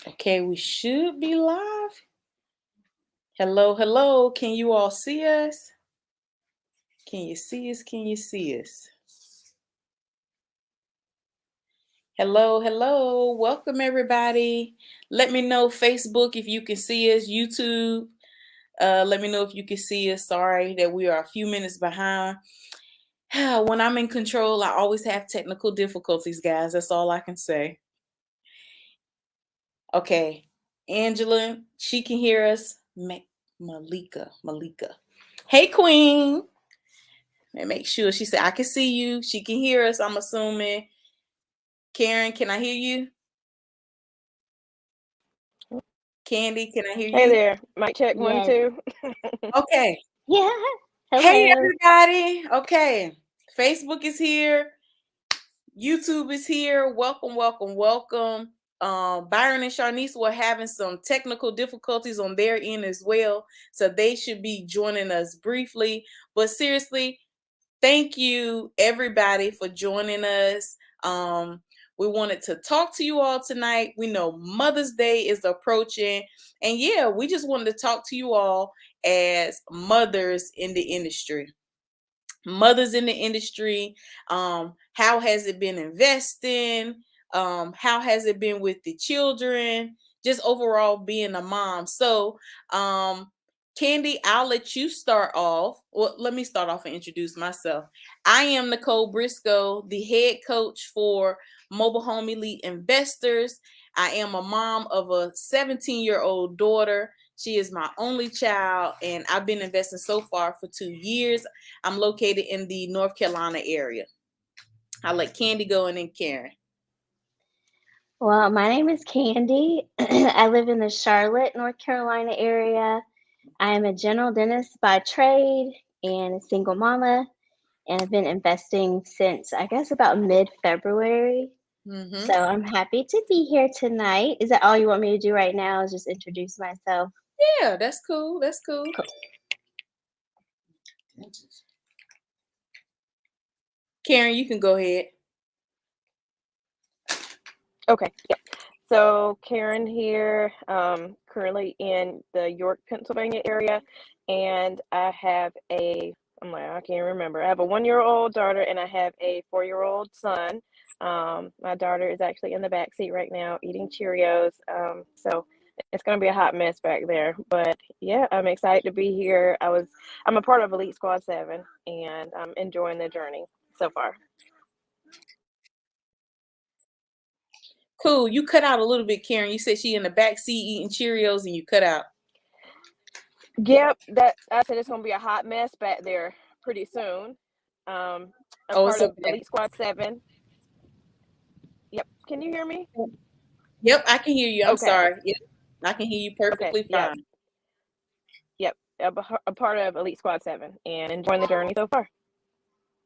Okay, we should be live. Hello, hello. Can you all see us? Can you see us? Can you see us? Hello, hello. Welcome, everybody. Let me know, Facebook, if you can see us. YouTube, let me know if you can see us. Sorry that we are a few minutes behind. When I'm in control, I always have technical difficulties, guys. That's all I can say. Okay, Angela, she can hear us. Malika. Hey, Queen. And make sure she said, I can see you. She can hear us, I'm assuming. Karen, can I hear you? Candy, can I hear Hey you? there. Mic check one, Yes. two. Okay. Yeah. Hey, Hello. everybody. Okay. Facebook is here. YouTube is here. Welcome, welcome, welcome. Byron and Sharnice were having some technical difficulties on their end as well. So they should be joining us briefly. But seriously, thank you, everybody, for joining us. We wanted to talk to you all tonight. We know Mother's Day is approaching. And yeah, we just wanted to talk to you all as mothers in the industry. Mothers in the industry. How has it been investing? How has it been with the children? Just overall being a mom. So, Candy, I'll let you start off. Well, let me start off and introduce myself. I am Nicole Briscoe, the head coach for Mobile Home Elite Investors. I am a mom of a 17-year-old daughter. She is my only child, and I've been investing so far for 2 years. I'm located in the North Carolina area. I'll let Candy go and then Karen. Well, my name is Candy. I live in the Charlotte, North Carolina area. I am a general dentist by trade and a single mama, and I've been investing since I guess about mid-February. So I'm happy to be here tonight. Is that all you want me to do right now? Is just introduce myself? Yeah, that's cool. That's cool. Karen, you can go ahead. Okay. Yep. So Karen here, currently in the York, Pennsylvania area, and I have I can't remember. I have a 1-year-old daughter and I have a 4-year-old son. My daughter is actually in the back seat right now eating Cheerios. So it's gonna be a hot mess back there. But yeah, I'm excited to be here. I'm a part of Elite Squad 7 and I'm enjoying the journey so far. Cool. You cut out a little bit, Karen. You said she in the back seat eating Cheerios and you cut out. Yep, that I said it's gonna be a hot mess back there pretty soon. I'm It's part of okay. Elite Squad 7. Yep, can you hear me? Yep, I can hear you. I'm Okay, sorry. Yep, I can hear you okay, perfectly yep, fine. yep. I'm a part of Elite Squad 7 and enjoying the journey so far.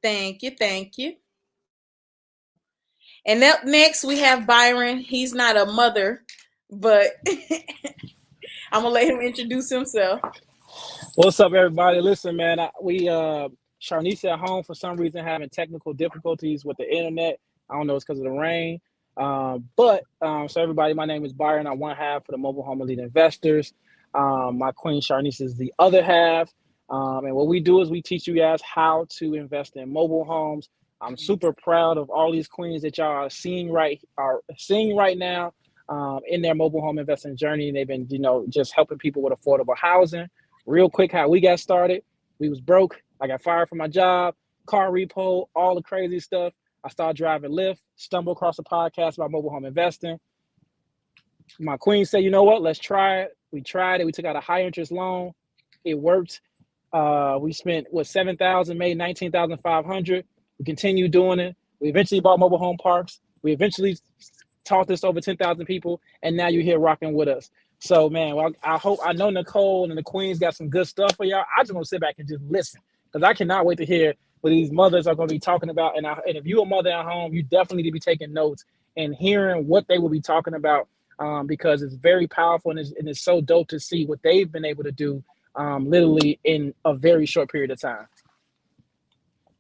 Thank you. Thank you. And up next, we have Byron. He's not a mother, but I'm going to let him introduce himself. What's up, everybody? Listen, man, Sharnice at home for some reason having technical difficulties with the internet. I don't know, it's because of the rain. So everybody, my name is Byron. I'm one half for the Mobile Home Elite Investors. My queen Sharnice is the other half. And what we do is we teach you guys how to invest in mobile homes. I'm super proud of all these queens that y'all are seeing right now in their mobile home investing journey. They've been, just helping people with affordable housing. Real quick, how we got started. We was broke. I got fired from my job, car repo, all the crazy stuff. I started driving Lyft, stumbled across a podcast about mobile home investing. My queen said, you know what, let's try it. We tried it. We took out a high interest loan. It worked. We spent, $7,000, made $19,500. We continued doing it. We eventually bought mobile home parks. We eventually taught this to over 10,000 people. And now you're here rocking with us. So, man, well, I know Nicole and the Queens got some good stuff for y'all. I just want to sit back and just listen because I cannot wait to hear what these mothers are going to be talking about. And if you're a mother at home, you definitely need to be taking notes and hearing what they will be talking about because it's very powerful and it's so dope to see what they've been able to do literally in a very short period of time.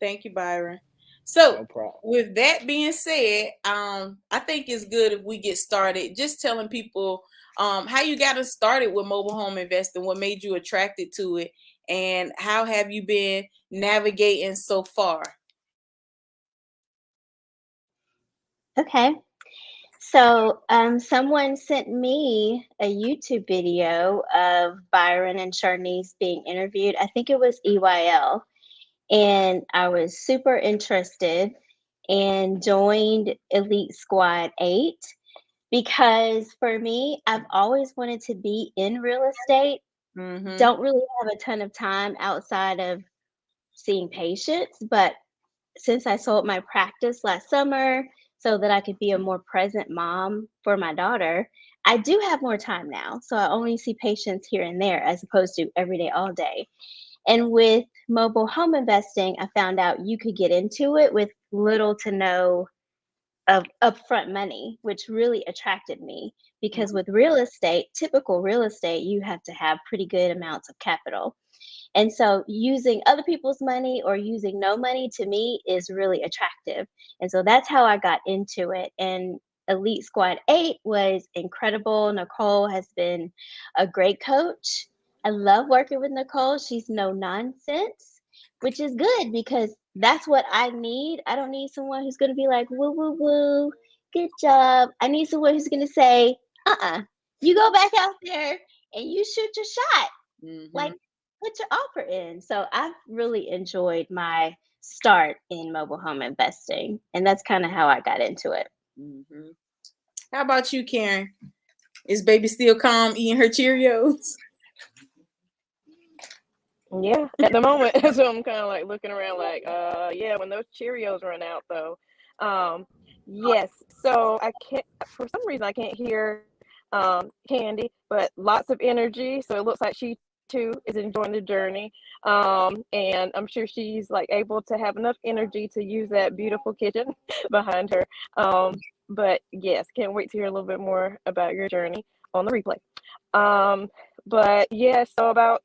Thank you, Byron. So No problem. with that being said, I think it's good if we get started just telling people how you got us started with mobile home investing, what made you attracted to it, and how have you been navigating so far? Okay. So, someone sent me a YouTube video of Byron and Charnice being interviewed. I think it was EYL. And I was super interested and joined Elite Squad 8 because for me, I've always wanted to be in real estate. Mm-hmm. Don't really have a ton of time outside of seeing patients, but since I sold my practice last summer so that I could be a more present mom for my daughter, I do have more time now. So I only see patients here and there as opposed to every day, all day. And with mobile home investing, I found out you could get into it with little to no of upfront money, which really attracted me because with real estate, typical real estate, you have to have pretty good amounts of capital. And so using other people's money or using no money to me is really attractive. And so that's how I got into it. And Elite Squad 8 was incredible. Nicole has been a great coach. I love working with Nicole. She's no nonsense, which is good because that's what I need. I don't need someone who's going to be like, woo, woo, woo, good job. I need someone who's going to say, you go back out there and you shoot your shot. Mm-hmm. Like, put your offer in. So I've really enjoyed my start in mobile home investing. And that's kind of how I got into it. Mm-hmm. How about you, Karen? Is baby still calm eating her Cheerios? Yeah, at the moment, so I'm kind of like looking around like, yeah, when those Cheerios run out though. Yes, so I can't, for some reason I can't hear Candy, but lots of energy. So it looks like she too is enjoying the journey. And I'm sure she's like able to have enough energy to use that beautiful kitchen behind her. But yes, can't wait to hear a little bit more about your journey on the replay. But yeah, so about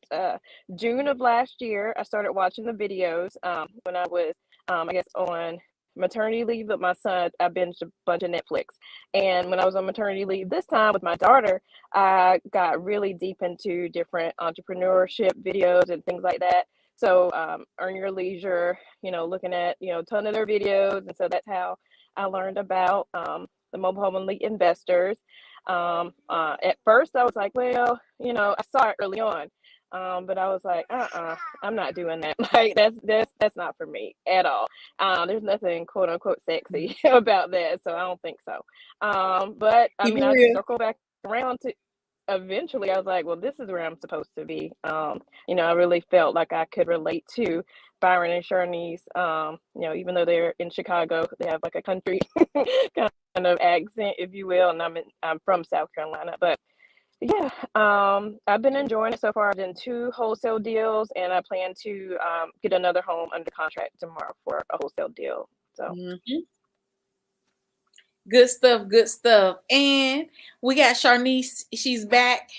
June of last year, I started watching the videos when I was, I guess, on maternity leave with my son. I binged a bunch of Netflix. And when I was on maternity leave this time with my daughter, I got really deep into different entrepreneurship videos and things like that. So Earn Your Leisure, looking at, a ton of their videos. And so that's how I learned about the mobile home elite investors. At first I was like, well, I saw it early on. But I was like, I'm not doing that. Like that's not for me at all. There's nothing quote unquote sexy about that, so I don't think so. But I Keep mean, it I real. circle back around to eventually I was like, well, this is where I'm supposed to be. I really felt like I could relate to Byron and Charnice. Even though they're in Chicago, they have like a country kind of accent, if you will, and I'm from South Carolina, but yeah, I've been enjoying it so far. I've done 2 wholesale deals, and I plan to get another home under contract tomorrow for a wholesale deal. So Mm-hmm. Good stuff, good stuff. And we got Charnice. She's back.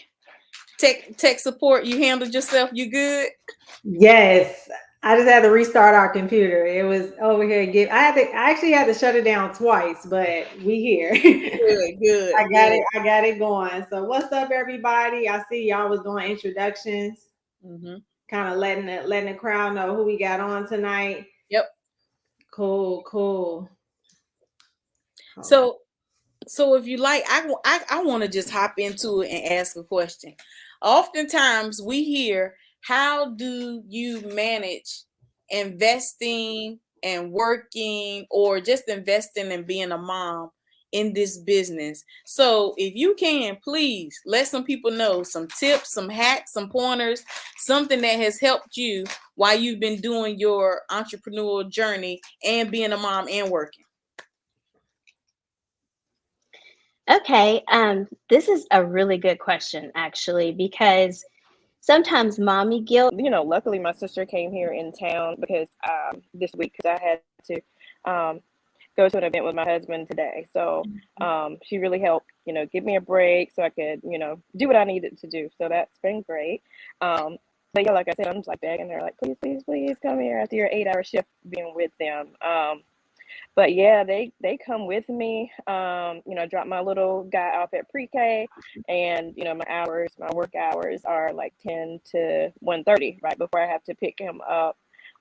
Tech support. You handled yourself. You good? Yes. I just had to restart our computer. It was over here. I actually had to shut it down twice, but we here. Good. I got it going. So what's up, everybody? I see y'all was doing introductions, kind of letting the crowd know who we got on tonight. Yep. Cool. So if you like, I want to just hop into it and ask a question. Oftentimes we hear, how do you manage investing and working, or just investing and being a mom in this business? So if you can, please let some people know some tips, some hacks, some pointers, something that has helped you while you've been doing your entrepreneurial journey and being a mom and working. Okay, this is a really good question, actually, because sometimes mommy guilt. luckily my sister came here in town because this week because I had to go to an event with my husband today. So she really helped, give me a break so I could, do what I needed to do. So that's been great. But yeah, like I said, I'm just like begging her, like, please come here after your 8-hour shift being with them. But yeah, they come with me. Drop my little guy off at pre-K, and my work hours are like 10 to 1:30, right before I have to pick him up.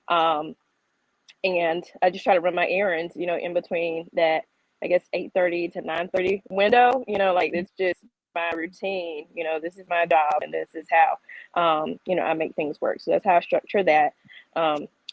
And I just try to run my errands, in between that, I guess 8:30 to 9:30 window. Like it's just my routine. This is my job, and this is how I make things work. So that's how I structure that.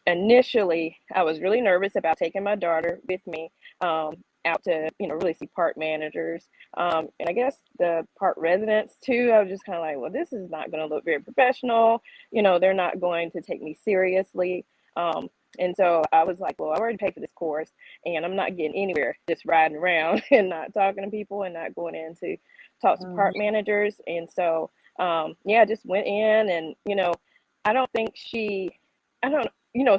Initially, I was really nervous about taking my daughter with me out to really see park managers, and I guess the park residents too. I was just kind of like, well, this is not going to look very professional. They're not going to take me seriously. And so I was like, well, I already paid for this course, and I'm not getting anywhere just riding around and not talking to people and not going in to talk to park managers. And so, I just went in, and, I don't think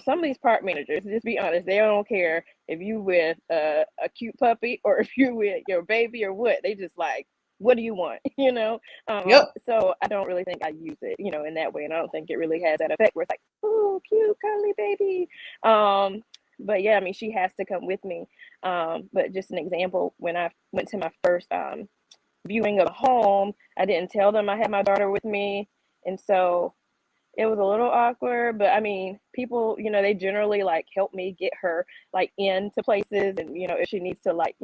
some of these park managers, just be honest, they don't care if you with a cute puppy or if you with your baby or what. They just like, what do you want? Yep. So I don't really think I use it, in that way. And I don't think it really has that effect where it's like, oh, cute, cuddly baby. But yeah, I mean, she has to come with me. But just an example, when I went to my first viewing of a home, I didn't tell them I had my daughter with me. And so it was a little awkward, but I mean, people, they generally like help me get her like into places, and if she needs to like,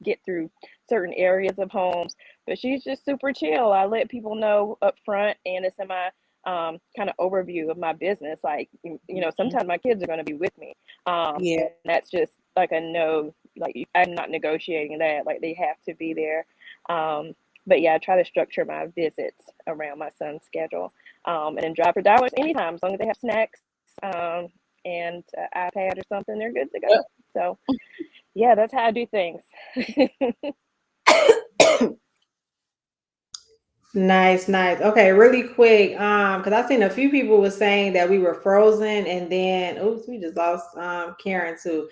get through certain areas of homes. But she's just super chill. I let people know up front, and it's in my kind of overview of my business. Like, sometimes my kids are going to be with me. Yeah. And that's just like a no, like I'm not negotiating that. Like they have to be there. But yeah, I try to structure my visits around my son's schedule, and then drive for dollars anytime, as long as they have snacks and an iPad or something, they're good to go. So yeah, that's how I do things. Nice. Okay, really quick. Because I seen a few people was saying that we were frozen, and then oops, we just lost Karen too.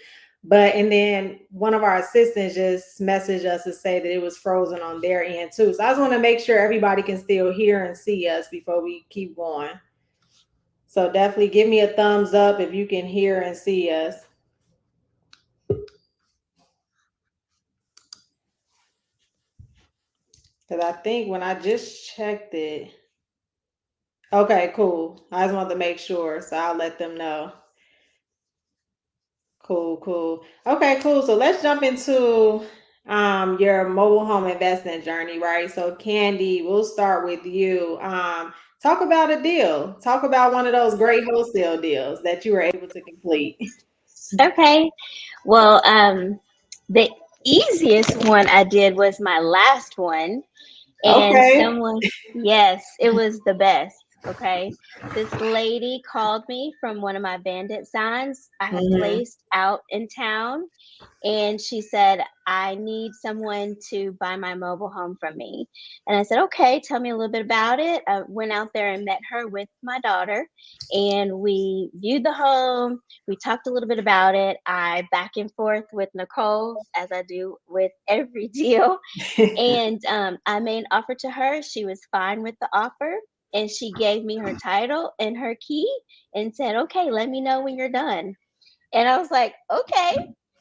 And then one of our assistants just messaged us to say that it was frozen on their end too. So I just want to make sure everybody can still hear and see us before we keep going. So definitely give me a thumbs up if you can hear and see us. Because I think when I just checked it. Okay, cool. I just wanted to make sure, so I'll let them know. Cool. Okay, cool. So let's jump into your mobile home investment journey, right? So Candy, we'll start with you. Talk about a deal. Talk about one of those great wholesale deals that you were able to complete. Okay. Well, the easiest one I did was my last one. And Okay. yes, it was the best. Okay. This lady called me from one of my bandit signs I had placed out in town. And she said, I need someone to buy my mobile home from me. And I said, okay, tell me a little bit about it. I went out there and met her with my daughter, and we viewed the home. We talked a little bit about it. I back and forth with Nicole, as I do with every deal. And I made an offer to her. She was fine with the offer. And she gave me her title and her key and said, okay, let me know when you're done. And I was like, okay,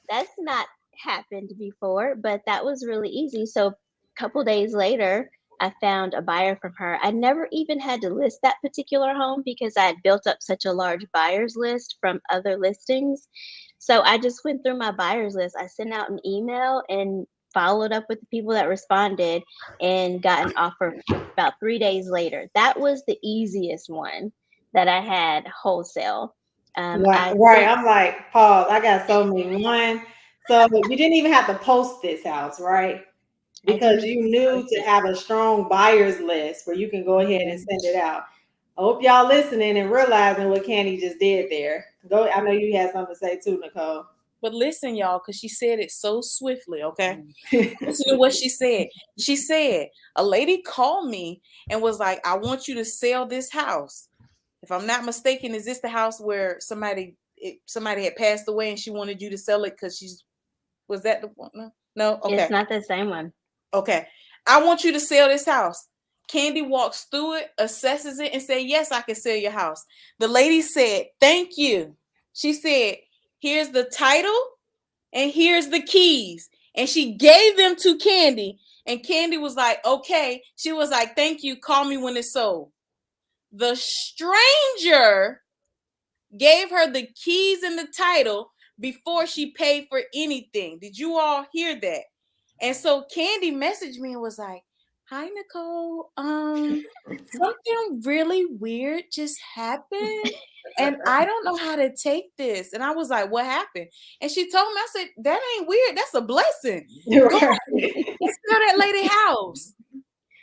that's not happened before, but that was really easy. So a couple days later, I found a buyer from her. I never even had to list that particular home because I had built up such a large buyers list from other listings. So I just went through my buyers list. I sent out an email and followed up with the people that responded and got an offer about 3 days later. That was the easiest one that I had wholesale. Right. I'm like, pause. I got so many. One. So you didn't even have to post this house, right? Because you knew to have a strong buyers list where you can go ahead and send it out. I hope y'all listening and realizing what Candy just did there. Go. I know you had something to say too, Nicole. But listen, y'all, because she said it so swiftly, okay? Listen to what she said. She said, a lady called me and was like, I want you to sell this house. If I'm not mistaken, is this the house where somebody had passed away and she wanted you to sell it because was that the one? No? Okay. It's not the same one. Okay. I want you to sell this house. Candy walks through it, assesses it, and said, yes, I can sell your house. The lady said, thank you. She said, here's the title and here's the keys. And she gave them to Candy, and Candy was like, okay. She was like, thank you. Call me when it's sold. The stranger gave her the keys and the title before she paid for anything. Did you all hear that? And so Candy messaged me and was like, hi, Nicole. Something really weird just happened. And I don't know how to take this. And I was like, what happened? And she told me, I said, that ain't weird. That's a blessing. Go Right. let's go to that lady house.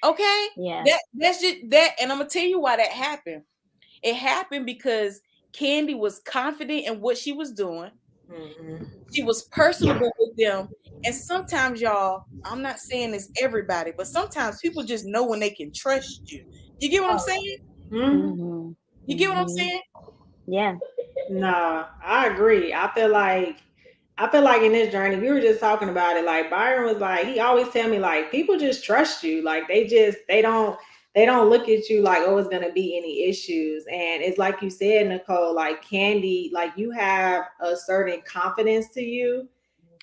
Okay? Yeah. That's just that. And I'm gonna tell you why that happened. It happened because Candy was confident in what she was doing. Mhm. She was personable with them. And sometimes, y'all, I'm not saying it's everybody, but sometimes people just know when they can trust you. You get what I'm saying? Mhm. Mhm. You get what I'm Mhm. saying? Yeah. No, I agree. I feel like in this journey, we were just talking about it. Like Byron was like, he always tell me like people just trust you. Like they don't look at you like, oh, it's gonna be any issues. And it's like you said, Nicole, like Candy, like you have a certain confidence to you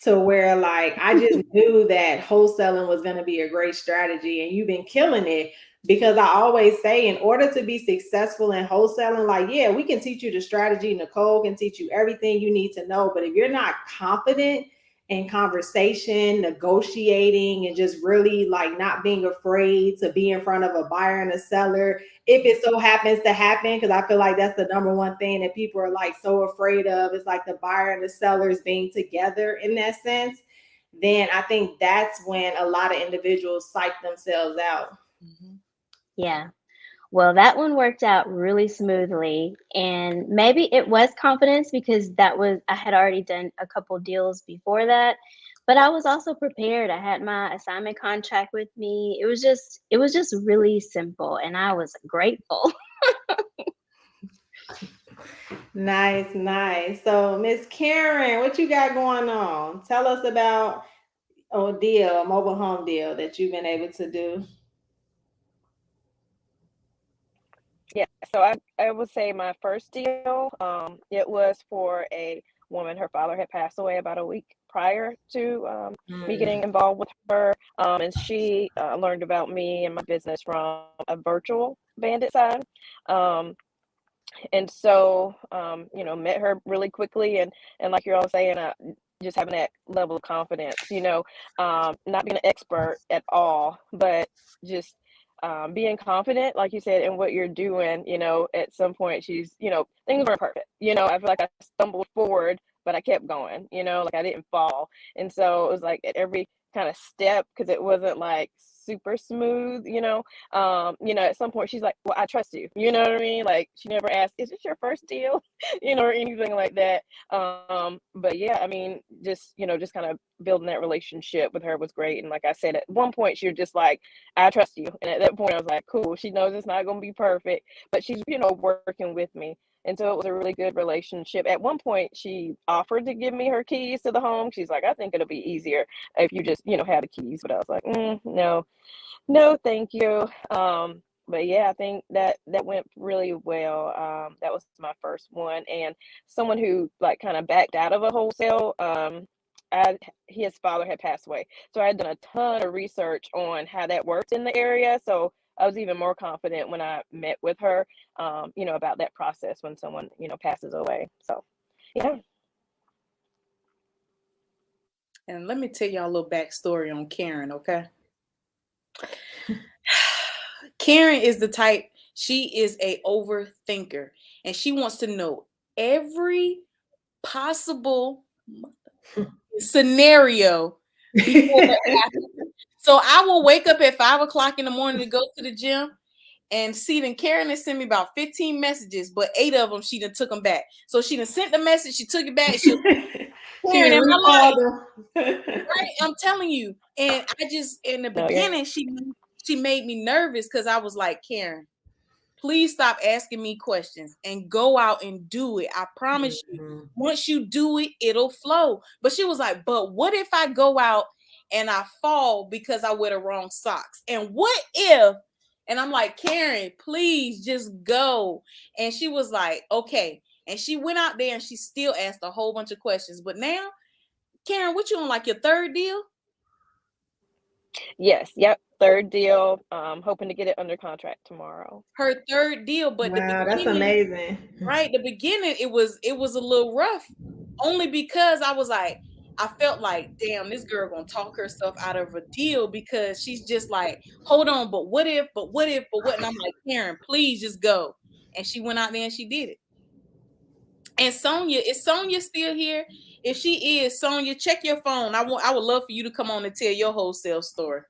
to where like I just knew that wholesaling was gonna be a great strategy and you've been killing it. Because I always say, in order to be successful in wholesaling, like, yeah, we can teach you the strategy. Nicole can teach you everything you need to know. But if you're not confident in conversation, negotiating, and just really like not being afraid to be in front of a buyer and a seller, if it so happens to happen, because I feel like that's the number one thing that people are like so afraid of, is like the buyer and the sellers being together in that sense, then I think that's when a lot of individuals psych themselves out. Mhm. Yeah. Well, that one worked out really smoothly. And maybe it was confidence because I had already done a couple deals before that. But I was also prepared. I had my assignment contract with me. It was just really simple and I was grateful. Nice, nice. So, Miss Karen, what you got going on? Tell us about a mobile home deal that you've been able to do. Yeah, so I would say my first deal, it was for a woman. Her father had passed away about a week prior to me Mm. getting involved with her, and she learned about me and my business from a virtual bandit side. Um, and so met her really quickly, and like you're all saying, just having that level of confidence, not being an expert at all, but just being confident, like you said, in what you're doing. At some point things weren't perfect. I feel like I stumbled forward, but I kept going, like I didn't fall. And so it was like at every kind of step, because it wasn't like super smooth. At some point she's like, well, I trust you. You know what I mean? Like she never asked, is this your first deal? Or anything like that. But yeah, I mean, just kind of building that relationship with her was great. And like I said, at one point she was just like, I trust you. And at that point I was like, cool, she knows it's not going to be perfect, but she's, working with me. And so it was a really good relationship. At one point, she offered to give me her keys to the home. She's like, I think it'll be easier if you just, have the keys. But I was like, no, no, thank you. But yeah, I think that went really well. That was my first one, and someone who like kind of backed out of a wholesale. His father had passed away, so I had done a ton of research on how that worked in the area. So I was even more confident when I met with her, about that process when someone passes away. So yeah. And let me tell y'all a little backstory on Karen, okay? Karen is the type, she is a overthinker, and she wants to know every possible scenario before it happens. So I will wake up at 5 o'clock in the morning to go to the gym, and see, then Karen has sent me about 15 messages, but 8 of them she done took them back. So she done sent the message, she took it back, she was She Karen done in my life. recalled them. Right, I'm telling you. And I just in the No, yeah. beginning, she made me nervous because I was like, Karen, please stop asking me questions and go out and do it. I promise you, Mhm. once you do it, it'll flow. But she was like, but what if I go out and I fall because I wear the wrong socks? And what if? And I'm like, Karen, please just go. And she was like, okay. And she went out there and she still asked a whole bunch of questions. But now Karen, what you on, like your third deal? Yes, yep, third deal. Hoping to get it under contract tomorrow. Her third deal, but the Wow, that's beginning, amazing. right? The beginning, it was a little rough, only because I felt like, damn, this girl gonna talk herself out of a deal because she's just like, hold on, but what if, but what if, but what? And I'm like, Karen, please just go. And she went out there and she did it. And Sonia, is Sonia still here? If she is, Sonia, check your phone. I would love for you to come on and tell your wholesale story.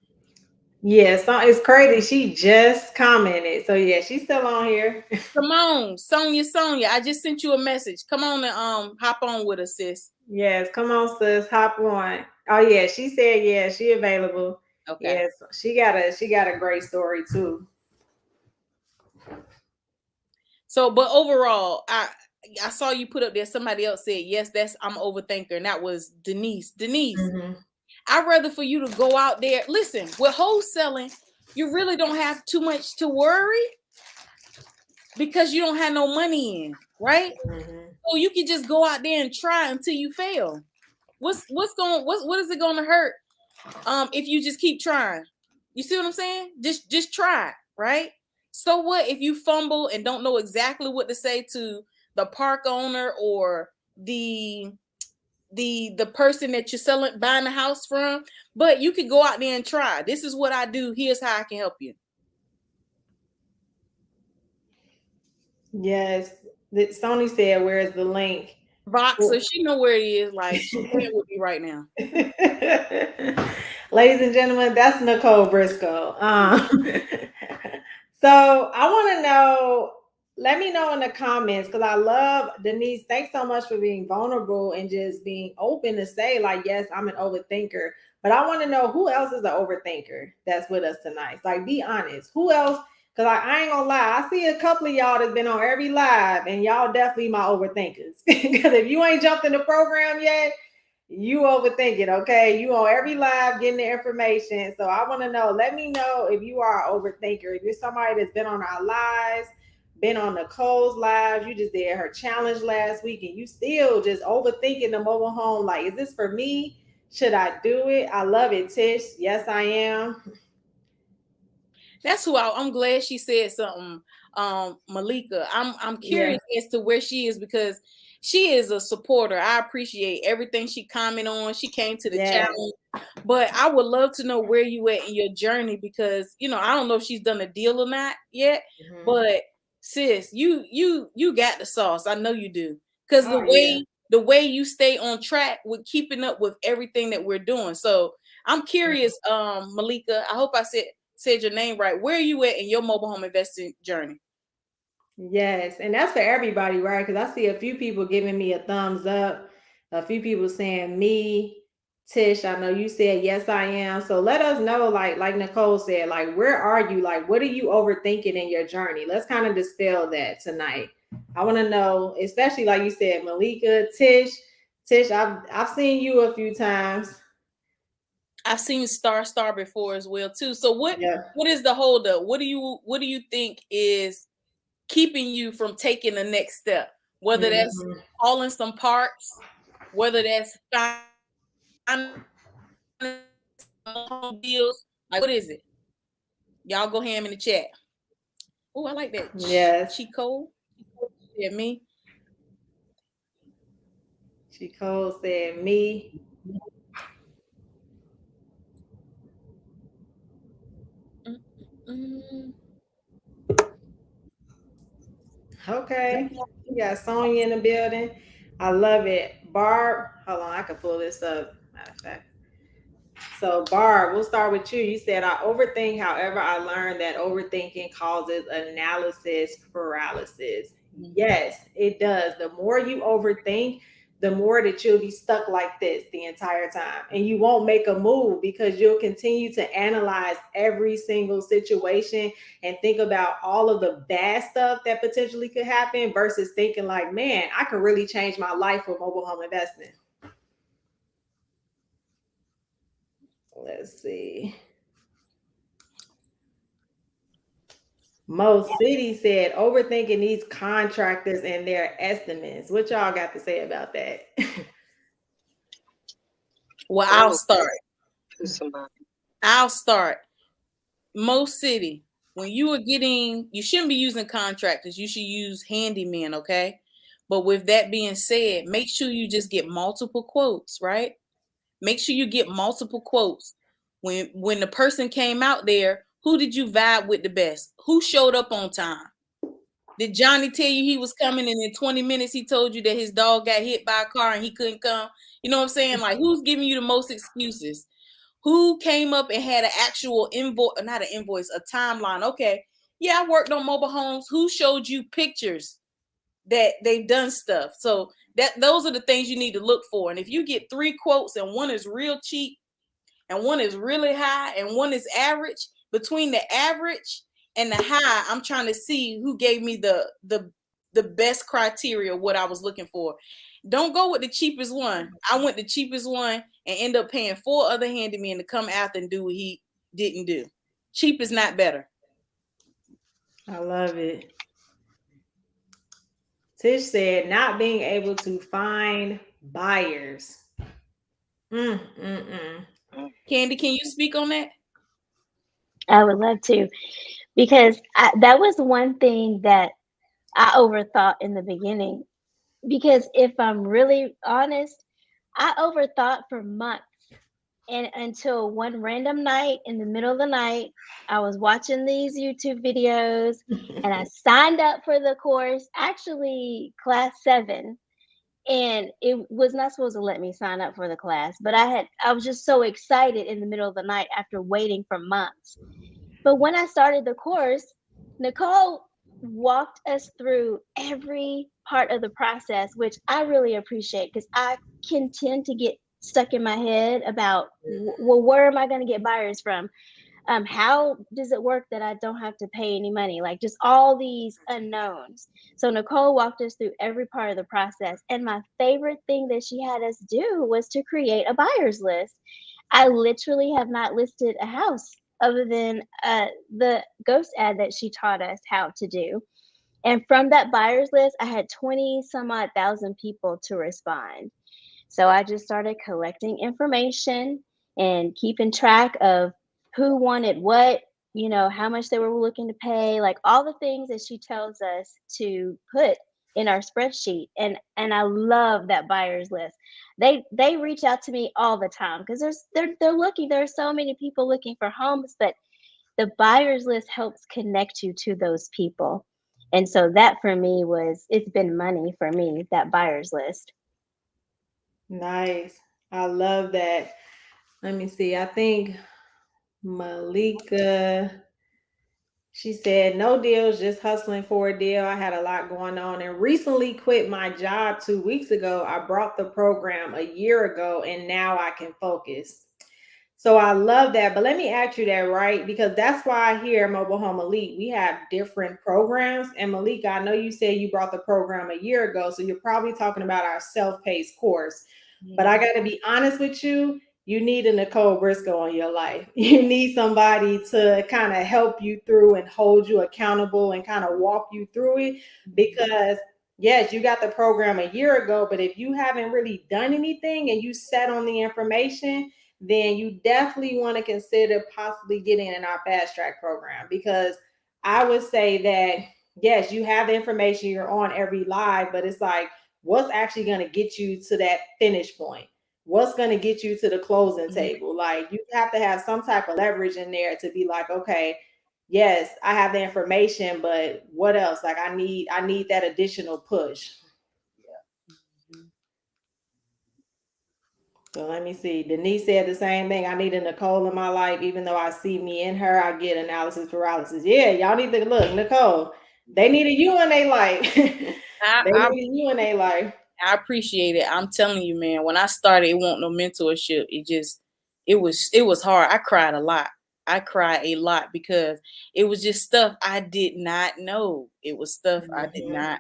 Yeah, so it's crazy. She just commented. So yeah, she's still on here. Come on, Sonia, I just sent you a message. Come on and hop on with us, sis. Yes, come on, sis, hop on. Oh yeah, she said yeah, she available. Okay. Yes, she got a great story too. So, but overall, I saw you put up there. Somebody else said, yes, I'm overthinker. And that was Denise. Mm-hmm. I'd rather for you to go out there. Listen, with wholesaling, you really don't have too much to worry because you don't have no money in, right? Mm-hmm. So you can just go out there and try until you fail. What is it going to hurt if you just keep trying? You see what I'm saying? Just try, right? So what if you fumble and don't know exactly what to say to the park owner or the person that you're buying the house from? But you could go out there and try. This is what I do. Here's how I can help you. Yes. Sony said, where's the link? Voxer, she know where it is. Like, she's playing with me right now. Ladies and gentlemen, that's Nicole Briscoe. So I want to know, let me know in the comments, because I love Denise. Thanks so much for being vulnerable and just being open to say, like, yes, I'm an overthinker. But I want to know who else is an overthinker that's with us tonight. Like, be honest. Who else? Because I ain't gonna lie, I see a couple of y'all that's been on every live, and y'all definitely my overthinkers. Because if you ain't jumped in the program yet, you overthink it, okay? You on every live getting the information. So I want to know, let me know if you are an overthinker. If you're somebody that's been on our lives, been on Nicole's lives, you just did her challenge last week, and you still just overthinking the mobile home. Like, is this for me? Should I do it? I love it, Tish. Yes, I am. That's who I'm glad she said something. Malika, I'm curious as to where she is because she is a supporter. I appreciate everything she commented on. She came to the challenge, but I would love to know where you at in your journey because I don't know if she's done a deal or not yet. Mm-hmm. But sis, you got the sauce. I know you do because the way you stay on track with keeping up with everything that we're doing. So I'm curious, Malika. I hope I said your name right. Where are you at in your mobile home investing journey? Yes, and that's for everybody, right? Because I see a few people giving me a thumbs up, a few people saying me, Tish, I know you said yes, I am. So let us know, like Nicole said, like where are you? Like what are you overthinking in your journey? Let's kind of dispel that tonight. I want to know, especially like you said, Malika, Tish, I've seen you a few times. I've seen Star before as well too. So what is the holdup? What do you think is keeping you from taking the next step? Whether that's hauling some parts, whether that's deals, like what is it? Y'all go ham in the chat. Oh, I like that. Yes. Chico said me. Chico said me. Okay. We got Sonya in the building. I love it. Barb, hold on, I can pull this up. Matter of fact. So, Barb, we'll start with you. You said, I overthink. However, I learned that overthinking causes analysis paralysis. Yes, it does. The more you overthink, the more that you'll be stuck like this the entire time. And you won't make a move because you'll continue to analyze every single situation and think about all of the bad stuff that potentially could happen versus thinking like, man, I could really change my life with mobile home investment. Let's see. Mo City said overthinking these contractors and their estimates. What y'all got to say about that? Well, I'll start. I'll start. Most city, when you are getting, you shouldn't be using contractors. You should use handyman, okay? But with that being said, make sure you just get multiple quotes, right? Make sure you get multiple quotes. When the person came out there, who did you vibe with the best? Who showed up on time? Did Johnny tell you he was coming and in 20 minutes he told you that his dog got hit by a car and he couldn't come? You know what I'm saying? Like, who's giving you the most excuses? Who came up and had an actual invoice, not an invoice, a timeline? Okay, yeah, I worked on mobile homes. Who showed you pictures that they've done stuff? So those are the things you need to look for. And if you get 3 quotes and one is real cheap and one is really high and one is average, between the average and the high, I'm trying to see who gave me the best criteria of what I was looking for. Don't go with the cheapest one. I went the cheapest one and end up paying 4 other handymen to come after and do what he didn't do. Cheap is not better. I love it. Tish said, not being able to find buyers. Candy, can you speak on that? I would love to, because that was one thing that I overthought in the beginning. Because if I'm really honest, I overthought for months. And until one random night in the middle of the night, I was watching these YouTube videos and I signed up for the course, actually class 7. And it was not supposed to let me sign up for the class, but I was just so excited in the middle of the night after waiting for months. But when I started the course, Nicole walked us through every part of the process, which I really appreciate, because I can tend to get stuck in my head about, well, where am I going to get buyers from? How does it work that I don't have to pay any money? Like, just all these unknowns. So Nicole walked us through every part of the process. And my favorite thing that she had us do was to create a buyer's list. I literally have not listed a house other than the ghost ad that she taught us how to do. And from that buyer's list, I had 20 some odd thousand people to respond. So I just started collecting information and keeping track of who wanted what, how much they were looking to pay, like all the things that she tells us to put in our spreadsheet. And I love that buyer's list. They reach out to me all the time because they're looking. There are so many people looking for homes, but the buyer's list helps connect you to those people. And so that for me it's been money for me, that buyer's list. Nice. I love that. Let me see. I think Malika, she said, no deals, just hustling for a deal. I had a lot going on and recently quit my job 2 weeks ago. I brought the program a year ago and now I can focus. So I love that. But let me ask you that, right? Because that's why here at Mobile Home Elite, we have different programs. And Malika, I know you said you brought the program a year ago. So you're probably talking about our self-paced course. But I got to be honest with you, you need a Nicole Briscoe in your life. You need somebody to kind of help you through and hold you accountable and kind of walk you through it. Because yes, you got the program a year ago, but if you haven't really done anything and you sat on the information, then you definitely want to consider possibly getting in our fast track program, because I would say that yes, you have the information, you're on every live, but it's like, what's actually going to get you to that finish point? What's going to get you to the closing table? Like, you have to have some type of leverage in there to be like, okay, yes, I have the information, but what else? Like, I need that additional push. So let me see. Denise said the same thing. I need a Nicole in my life. Even though I see me in her, I get analysis paralysis. Yeah, y'all need to look, Nicole. They needed you in their life. They needed you in their life. I appreciate it. I'm telling you, man, when I started, it wasn't no mentorship. It was hard. I cried a lot. I cried a lot because it was just stuff I did not know. It was stuff I did not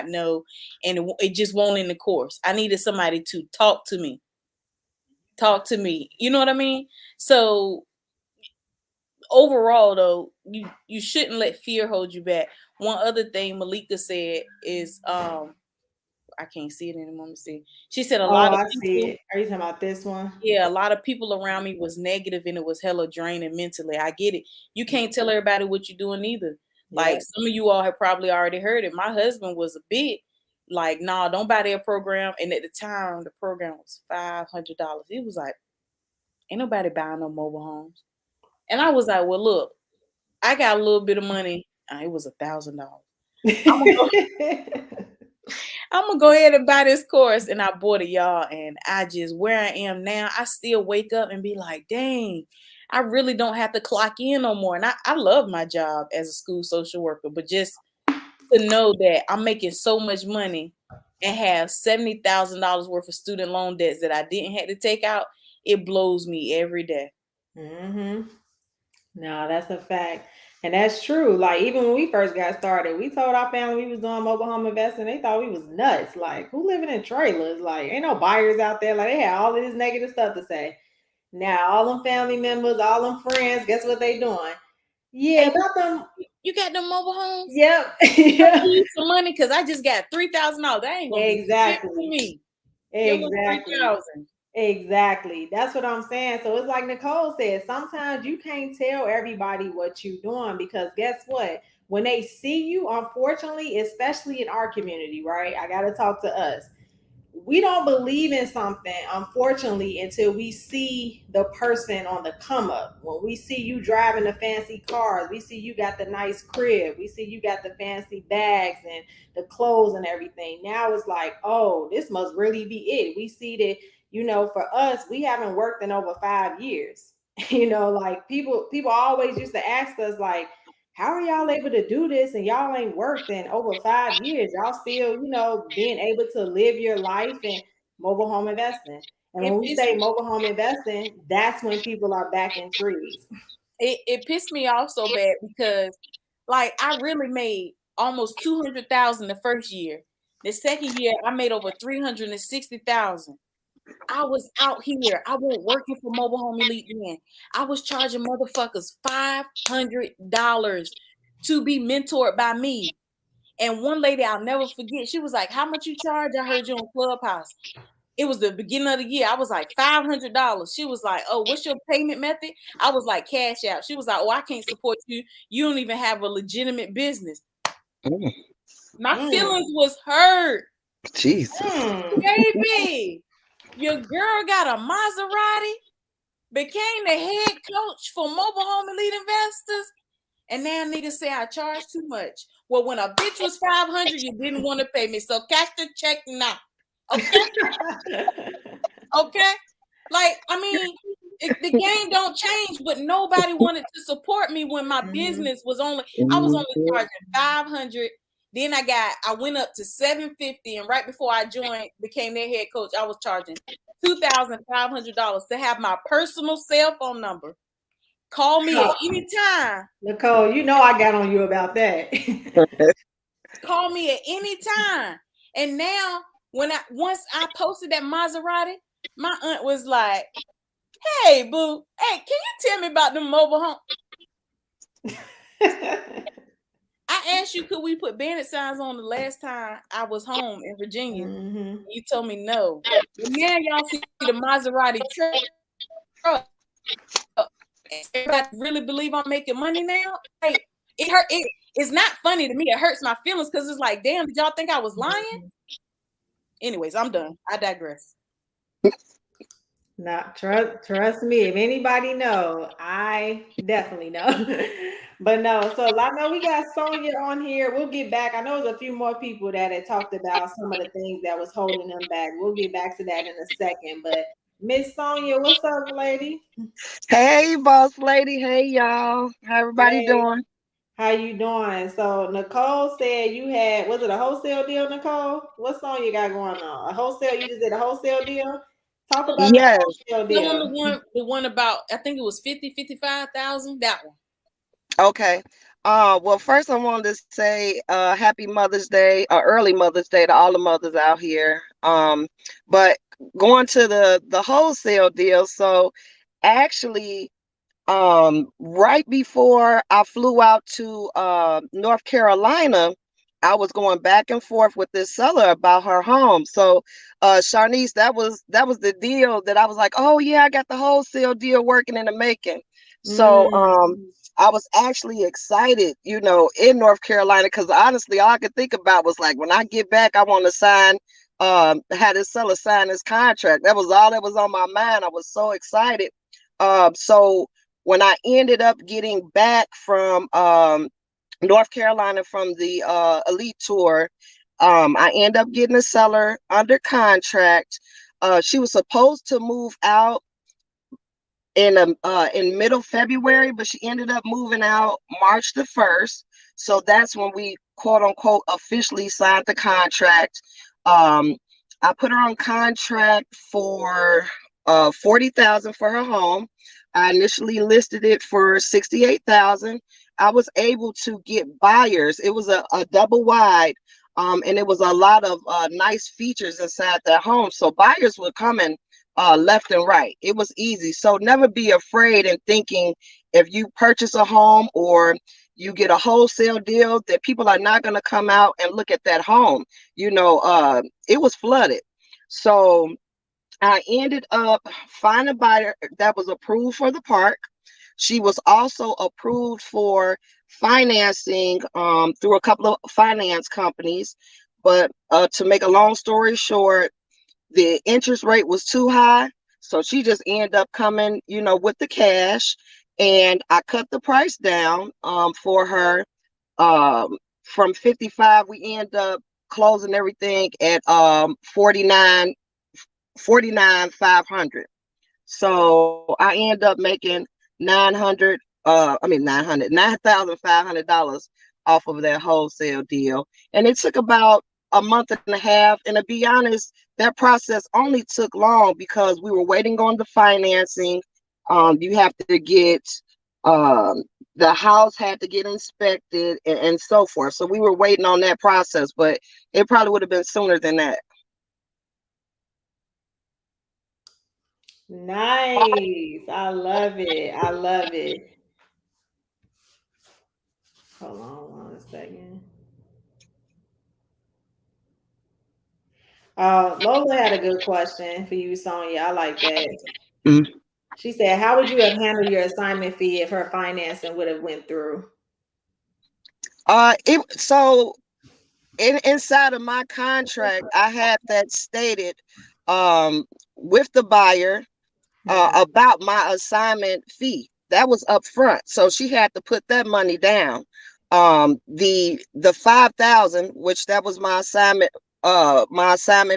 know. And it just won't in the course. I needed somebody to talk to me. You know what I mean? So overall though, you shouldn't let fear hold you back. One other thing Malika said is I can't see it anymore. Let me see. She said a Oh, lot of I see people. it. Are you talking about this one? Yeah, a lot of people around me was negative and it was hella draining mentally. I get it. You can't tell everybody what you're doing either. Like Yep. some of you all have probably already heard it. My husband was a bit like, nah, don't buy their program. And at the time, the program was $500. He was like, ain't nobody buying no mobile homes. And I was like, well, look, I got a little bit of money. It was $1,000. I'm gonna go ahead and buy this course, and I bought it, y'all. And I just where I am now, I still wake up and be like, dang, I really don't have to clock in no more. And I love my job as a school social worker, but just to know that I'm making so much money and have $70,000 worth of student loan debts that I didn't have to take out, it blows me every day. Mm-hmm. No, that's a fact. And that's true. Like even when we first got started, we told our family we was doing mobile home investing. They thought we was nuts. Like, who living in trailers? Like, ain't no buyers out there. Like they had all of this negative stuff to say. Now all them family members, all them friends, guess what they doing? Yeah, Hey, about them. you got them mobile homes? Yep. I Yeah. need some money because I just got $3,000. That ain't gonna do shit for Exactly. me. Give us Exactly. 3,000. Exactly. That's what I'm saying. So it's like Nicole said, sometimes you can't tell everybody what you're doing because guess what? When they see you, unfortunately, especially in our community, right? I got to talk to us. We don't believe in something, unfortunately, until we see the person on the come up. When we see you driving the fancy cars, we see you got the nice crib, we see you got the fancy bags and the clothes and everything. Now it's like, oh, this must really be it. We see that, for us, we haven't worked in over 5 years. Like people always used to ask us, like, how are y'all able to do this and y'all ain't worked in over 5 years? Y'all still, being able to live your life and mobile home investing. And It when we pissed say mobile home investing, that's when people are back in trees. it pissed me off so bad because like I really made almost 200,000 the first year. The second year I made over 360,000. I was out here. I wasn't working for Mobile Home Elite then. I was charging motherfuckers $500 to be mentored by me. And one lady I'll never forget, she was like, how much you charge? I heard you on Clubhouse. It was the beginning of the year. I was like $500. She was like, oh, what's your payment method? I was like, Cash App. She was like, oh, I can't support you. You don't even have a legitimate business. My feelings was hurt. Jesus. Baby, your girl got a Maserati, became the head coach for Mobile Home Elite Investors, and now niggas say I charge too much. Well, when a bitch was 500, you didn't want to pay me, so cash the check now. Okay? Okay? Like, I mean, the game don't change, but nobody wanted to support me when my business was I was only charging 500. Then I went up to 750, and right before I became their head coach, I was charging $2,500 to have my personal cell phone number. Call me at any time. Nicole, I got on you about that. Call me at any time. And now, once I posted that Maserati, my aunt was like, hey, boo, hey, can you tell me about the mobile home? I asked you, could we put bandit signs on the last time I was home in Virginia? Mm-hmm. You told me no. But now y'all see the Maserati truck. Everybody really believe I'm making money now? Like, it hurt. It's not funny to me. It hurts my feelings because it's like, damn, did y'all think I was lying? Anyways, I'm done. I digress. Not trust me. If anybody know, I definitely know. But no, so I know we got Sonia on here. We'll get back. I know there's a few more people that had talked about some of the things that was holding them back. We'll get back to that in a second. But Miss Sonia, what's up, lady? Hey, boss lady. Hey, y'all. How everybody doing? How you doing? So Nicole said you had, was it a wholesale deal, Nicole? What song you got going on? A wholesale? You just did a wholesale deal? Talk about Yes. the wholesale deal. The one about, I think it was 55,000. That one. Okay. Well, first I wanted to say happy Mother's Day, early Mother's Day to all the mothers out here. But going to the wholesale deal, so actually right before I flew out to North Carolina, I was going back and forth with this seller about her home. So, Sharnice, that was the deal that I was like, oh yeah, I got the wholesale deal working in the making. So, Mm. I was actually excited, in North Carolina, because honestly, all I could think about was like, when I get back, I want to sign, had this seller sign this contract. That was all that was on my mind. I was so excited. So when I ended up getting back from North Carolina from the Elite Tour, I ended up getting a seller under contract. She was supposed to move out in middle February, but she ended up moving out March the 1st. So that's when we quote unquote officially signed the contract. Um, I put her on contract for 40,000 for her home. I initially listed it for 68,000. I was able to get buyers. It was a double wide, and it was a lot of nice features inside that home. So buyers were coming left and right. It was easy. So never be afraid in thinking if you purchase a home or you get a wholesale deal that people are not going to come out and look at that home. It was flooded. So I ended up finding a buyer that was approved for the park. She was also approved for financing through a couple of finance companies. But to make a long story short, the interest rate was too high. So she just ended up coming, with the cash. And I cut the price down for her. From 55, we end up closing everything at 49,500. So I end up making 9,500 off of that wholesale deal. And it took about a month and a half. And to be honest, that process only took long because we were waiting on the financing. You have to get um, the house had to get inspected and so forth. So we were waiting on that process, but it probably would have been sooner than that. Nice. I love it. I love it. Hold on one second. Lola had a good question for you, Sonia. I like that. Mm. She said, "How would you have handled your assignment fee if her financing would have went through?" Inside of my contract, I had that stated um, with the buyer about my assignment fee. That was up front, so she had to put that money down. The 5,000, which that was my assignment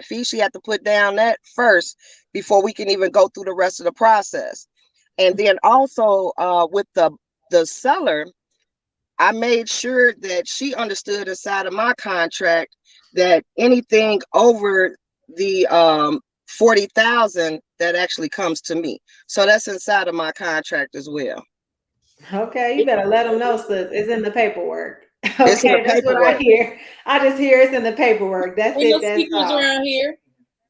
fee, she had to put down that first before we can even go through the rest of the process. And then also with the seller, I made sure that she understood inside of my contract that anything over the 40,000 that actually comes to me. So that's inside of my contract as well. Okay, you better let them know, sis. It's in the paperwork. It's in the Okay, that's what I paperwork. hear. I just hear it's in the paperwork. That's Ain't it. no That's secrets all. around here.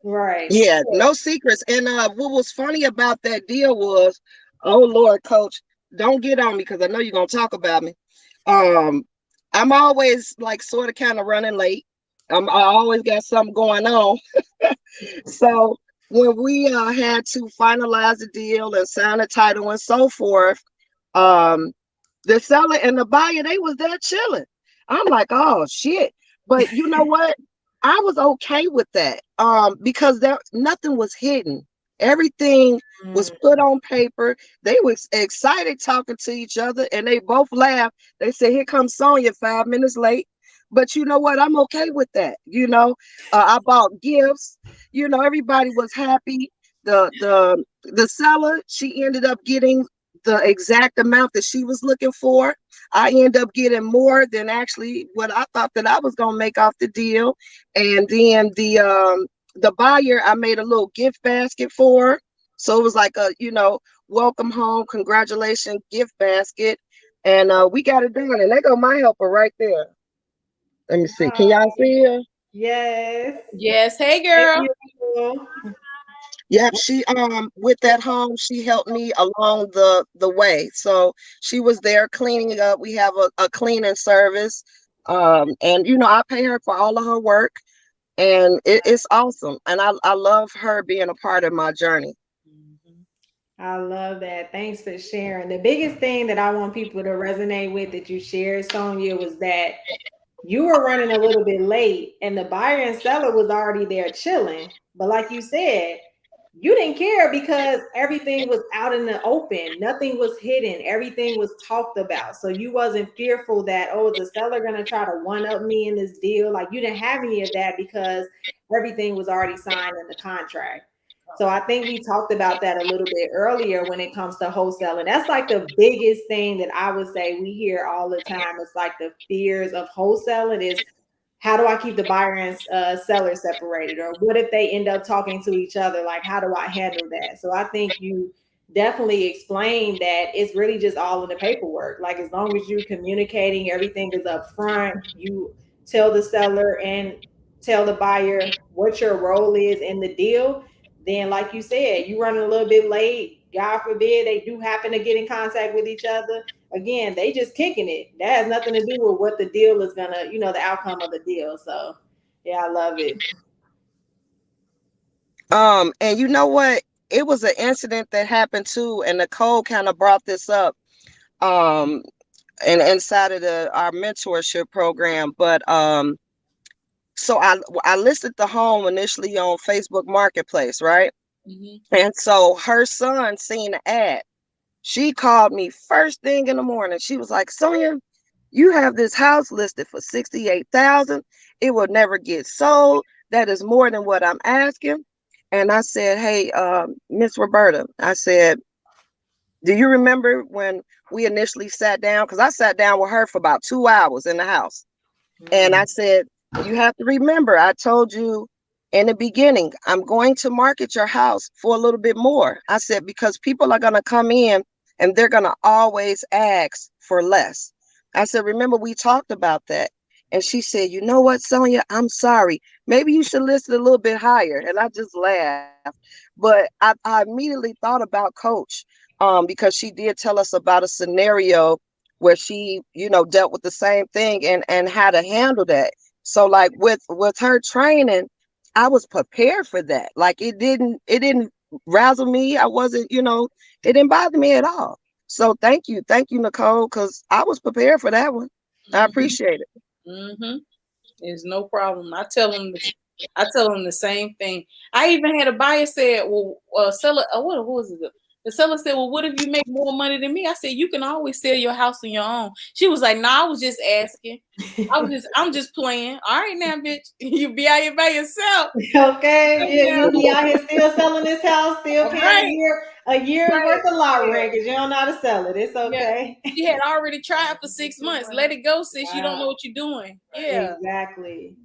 Right. Yeah, no secrets. And what was funny about that deal was, oh Lord, coach, don't get on me because I know you're gonna talk about me. Um, I'm always like sort of kind of running late. I always got something going on. So when we had to finalize the deal and sign the title and so forth, um, the seller and the buyer, they was there chilling. I'm like, oh shit. But you know what? I was okay with that. Because there nothing was hidden. Everything was Mm. put on paper. They was excited talking to each other and they both laughed. They said, here comes Sonya 5 minutes late. But you know what? I'm okay with that. I bought gifts. Everybody was happy. The seller, she ended up getting the exact amount that she was looking for. I end up getting more than actually what I thought that I was gonna make off the deal. And then the buyer, I made a little gift basket for her. So it was like a, welcome home, congratulations gift basket. And we got it done. And there go my helper right there. Let me see. Can y'all see her? Yes. Yes. Hey, Hey, girl. beautiful. Yep, she with that home, she helped me along the way. So she was there cleaning up. We have a cleaning service. And I pay her for all of her work, and it's awesome. And I love her being a part of my journey. I love that. Thanks for sharing. The biggest thing that I want people to resonate with that you shared, Sonia, was that you were running a little bit late and the buyer and seller was already there chilling. But like you said, you didn't care because everything was out in the open. Nothing was hidden. Everything was talked about. So you wasn't fearful that, oh, is the seller going to try to one up me in this deal? Like you didn't have any of that because everything was already signed in the contract. So I think we talked about that a little bit earlier when it comes to wholesaling. That's like the biggest thing that I would say we hear all the time. It's like the fears of wholesaling is, how do I keep the buyer and seller separated? Or what if they end up talking to each other? Like, how do I handle that? So I think you definitely explained that it's really just all in the paperwork. Like, as long as you're communicating, everything is up front, you tell the seller and tell the buyer what your role is in the deal. Then, like you said, you running a little bit late. God forbid they do happen to get in contact with each other. Again, they just kicking it. That has nothing to do with what the deal is gonna, the outcome of the deal. So, yeah, I love it. And you know what? It was an incident that happened too, and Nicole kind of brought this up and inside of our mentorship program. But so I listed the home initially on Facebook Marketplace, right? And so her son seen the ad. She called me first thing in the morning. She was like, Sonia, you have this house listed for $68,000. It will never get sold. That is more than what I'm asking. And I said, hey, Miss Roberta, I said, do you remember when we initially sat down? Because I sat down with her for about 2 hours in the house. And I said, you have to remember, I told you in the beginning, I'm going to market your house for a little bit more. I said, because people are going to come in and they're going to always ask for less. I said, remember, we talked about that. And she said, you know what, Sonia, I'm sorry. Maybe you should list it a little bit higher. And I just laughed. But I immediately thought about Coach because she did tell us about a scenario where she, dealt with the same thing and how to handle that. So like with her training, I was prepared for that. Like it didn't razzle me. I wasn't, it didn't bother me at all. So thank you, Nicole, because I was prepared for that one. I appreciate it. It's no problem. I tell them the same thing. I even had a buyer said, "Well, seller, what was it? The seller said, well, what if you make more money than me?" I said, you can always sell your house on your own. She was like, "No, I was just asking. I'm just playing." All right, now, bitch, you be out here by yourself. Okay, yeah, you be out here still selling this house, still paying a year worth of lot rent because you don't know how to sell it. It's okay. Yeah. She had already tried for 6 months. Let it go, sis. Wow. You don't know what you're doing. Yeah, exactly.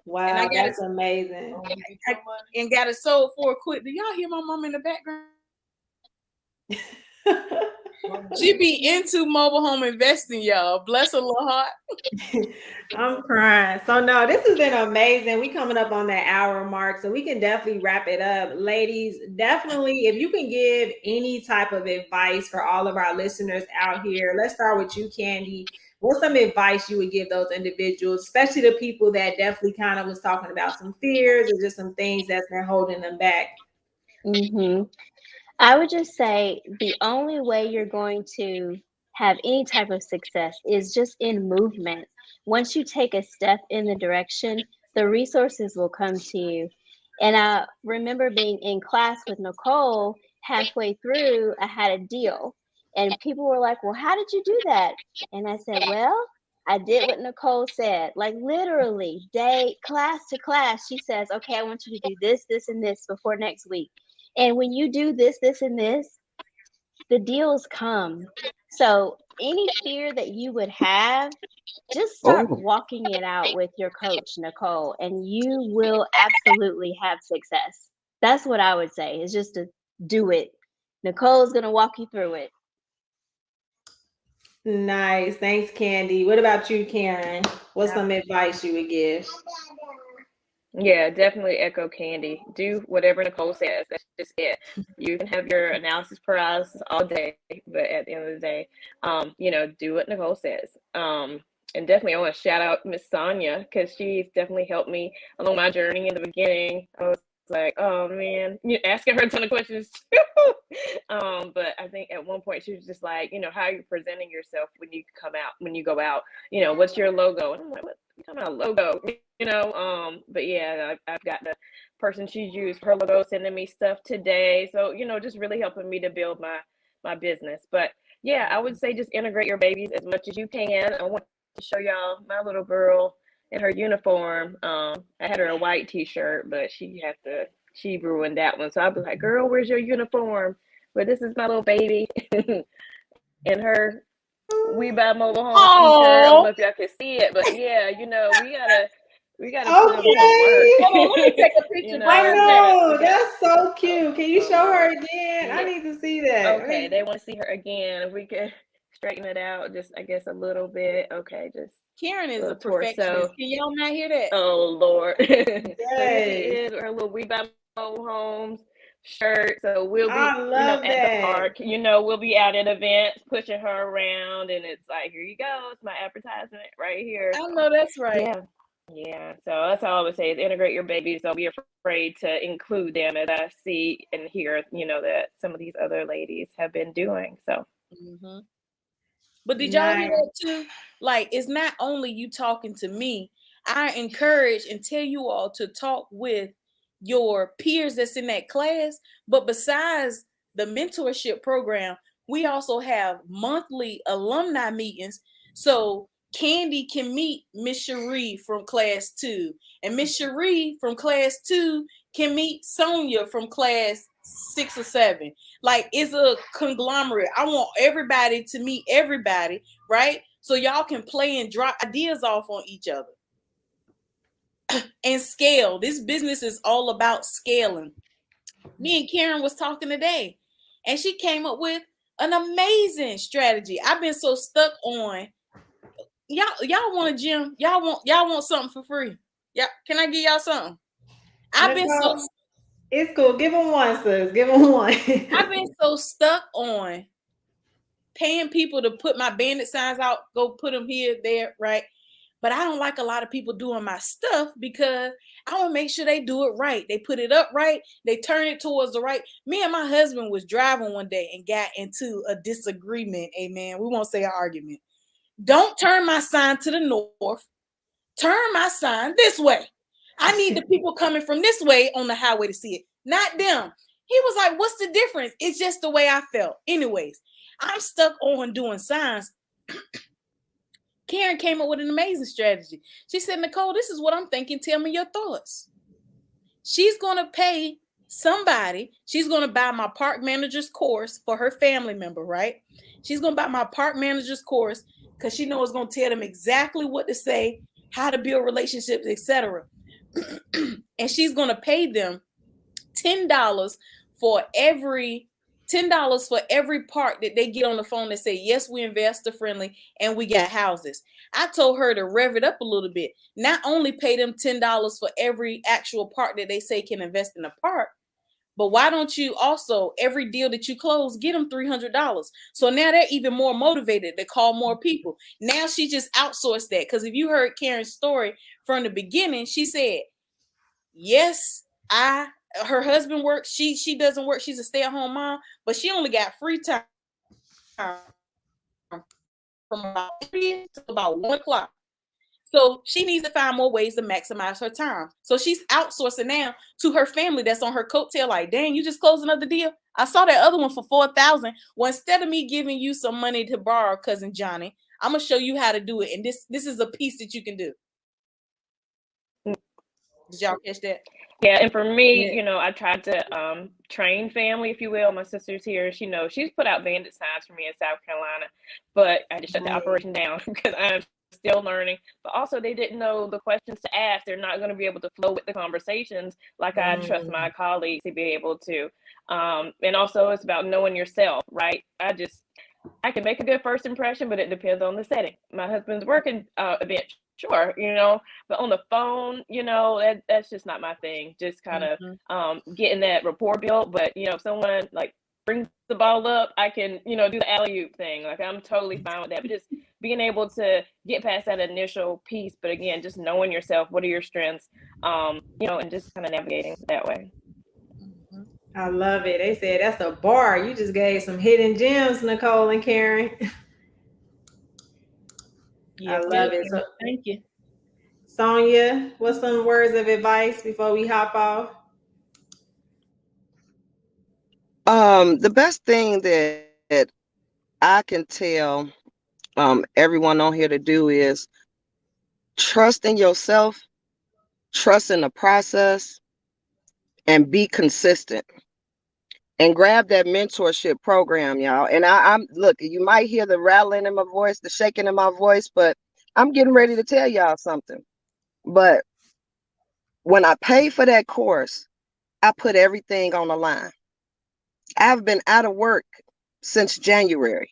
Wow, that's amazing. And got it sold for a quick. Do y'all hear my mom in the background? She be into mobile home investing, y'all. Bless her little heart. I'm crying. So no, this has been amazing. We coming up on that hour mark, so we can definitely wrap it up. Ladies, definitely, if you can give any type of advice for all of our listeners out here, let's start with you, Candy. What's some advice you would give those individuals, especially the people that definitely kind of was talking about some fears or just some things that's been holding them back? I would just say the only way you're going to have any type of success is just in movement. Once you take a step in the direction, the resources will come to you. And I remember being in class with Nicole. Halfway through, I had a deal, and people were like, well, how did you do that? And I said, well, I did what Nicole said. Like literally, class to class, she says, okay, I want you to do this, this, and this before next week. And when you do this, this, and this, the deals come. So any fear that you would have, just start walking it out with your coach, Nicole, and you will absolutely have success. That's what I would say, is just to do it. Nicole's going to walk you through it. Nice. Thanks, Candy. What about you, Karen? What's some advice you would give? Yeah, definitely echo Candy. Do whatever Nicole says. That's just it. You can have your analysis paralysis all day, but at the end of the day, do what Nicole says. And definitely I want to shout out Miss Sonia, because she's definitely helped me along my journey. In the beginning, I was like, oh man, you're asking her a ton of questions too. But I think at one point she was just like, how are you presenting yourself when you go out, what's your logo? And I'm like, what you talking about logo? But yeah, I've got the person she's used for her logo sending me stuff today. So, just really helping me to build my business. But yeah, I would say just integrate your babies as much as you can. I want to show y'all my little girl in her uniform. I had her a white t-shirt, but she ruined that one. So I'll be like, girl, where's your uniform? But this is my little baby in her We Buy Mobile Homes t-shirt. I don't know if y'all can see it, but yeah, we gotta put in some work. Okay. Hold on, let me take a picture. I we know. gotta. That's so cute. Can you Oh show her Lord. again? I Yeah. need to see that. Okay, they want to see her again. If we could straighten it out, just I guess a little bit. Okay, just Karen is a little perfectionist. torso. Can y'all not hear that? Oh Lord. So here she Yes. is, her little We Buy Mobile Homes shirt. So we'll be, I love at the that. park. We'll be out at events, pushing her around, and it's like, here you go. It's my advertisement right here. I So know that's right. yeah. Yeah, so that's all I would say is integrate your babies. Don't be afraid to include them, as I see and hear, that some of these other ladies have been doing. So, Mm-hmm. But did y'all hear Nice. that too? Like, it's not only you talking to me. I encourage and tell you all to talk with your peers that's in that class. But besides the mentorship program, we also have monthly alumni meetings. So Candy can meet Miss Cherie from class 2. And Miss Cherie from class 2 can meet Sonia from class 6 or 7. Like, it's a conglomerate. I want everybody to meet everybody, right? So y'all can play and drop ideas off on each other and scale. This business is all about scaling. Me and Karen was talking today, and she came up with an amazing strategy. I've been so stuck on y'all want a gym? Y'all want something for free? Yeah, can I give y'all something? I've been so Nicole, it's cool. Give them one, sis. Give them one. I've been so stuck on paying people to put my bandit signs out, go put them here, there, right? But I don't like a lot of people doing my stuff because I want to make sure they do it right. They put it up right. They turn it towards the right. Me and my husband was driving one day and got into a disagreement. Amen. We won't say an argument. Don't turn my sign to the north. Turn my sign this way. I need the people coming from this way on the highway to see it, not them. He was like, what's the difference? It's just the way I felt. Anyways, I'm stuck on doing signs. Karen came up with an amazing strategy. She said, Nicole, this is what I'm thinking. Tell me your thoughts. She's going to pay somebody. She's going to buy my park manager's course for her family member, right? She's going to buy my park manager's course because she knows it's going to tell them exactly what to say, how to build relationships, etc. And she's going to pay them $10 for every part that they get on the phone that say, yes, we investor friendly and we got houses. I told her to rev it up a little bit. Not only pay them $10 for every actual part that they say can invest in a park, but why don't you also, every deal that you close, get them $300? So now they're even more motivated to call more people. Now she just outsourced that. Because if you heard Karen's story from the beginning, she said, yes, her husband works. She doesn't work. She's a stay-at-home mom, but she only got free time from about 3 to about 1 o'clock. So she needs to find more ways to maximize her time. So she's outsourcing now to her family that's on her coattail. Like, dang, you just closed another deal. I saw that other one for $4,000. Well, instead of me giving you some money to borrow, cousin Johnny, I'm gonna show you how to do it. And this is a piece that you can do. Did y'all catch that? yeah, and for me, I tried to train family, if you will. My sister's here. She's put out bandit signs for me in South Carolina, but I just shut the operation down because I'm still learning. But also, they didn't know the questions to ask. They're not going to be able to flow with the conversations like I trust my colleagues to be able to. And also, it's about knowing yourself, right? I can make a good first impression, but it depends on the setting. My husband's working event, sure, but on the phone, that's just not my thing. Just kind of getting that rapport built. But someone like brings the ball up, I can, do the alley-oop thing. Like, I'm totally fine with that. But just being able to get past that initial piece, but again, just knowing yourself, what are your strengths, and just kind of navigating that way. I love it. They said that's a bar. You just gave some hidden gems, Nicole and Karen. I love it. So, Thank you. Sonia, what's some words of advice before we hop off? The best thing that I can tell everyone on here to do is trust in yourself, trust in the process, and be consistent. And grab that mentorship program, y'all. And I'm look, you might hear the rattling in my voice, the shaking in my voice, but I'm getting ready to tell y'all something. But when I paid for that course, I put everything on the line. I've been out of work since January.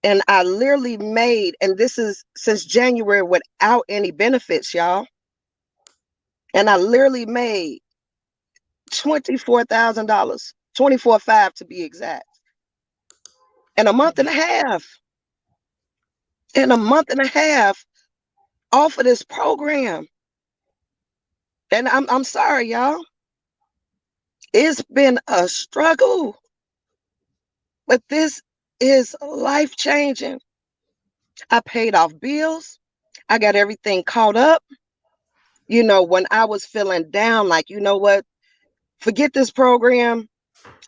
And I literally made, and this is since January without any benefits, y'all. And I literally made $24,000, $24,500 to be exact, in a month and a half. In a month and a half off of this program. And I'm sorry, y'all. It's been a struggle, but this is life-changing. I paid off bills. I got everything caught up. When I was feeling down, like, you know what? Forget this program.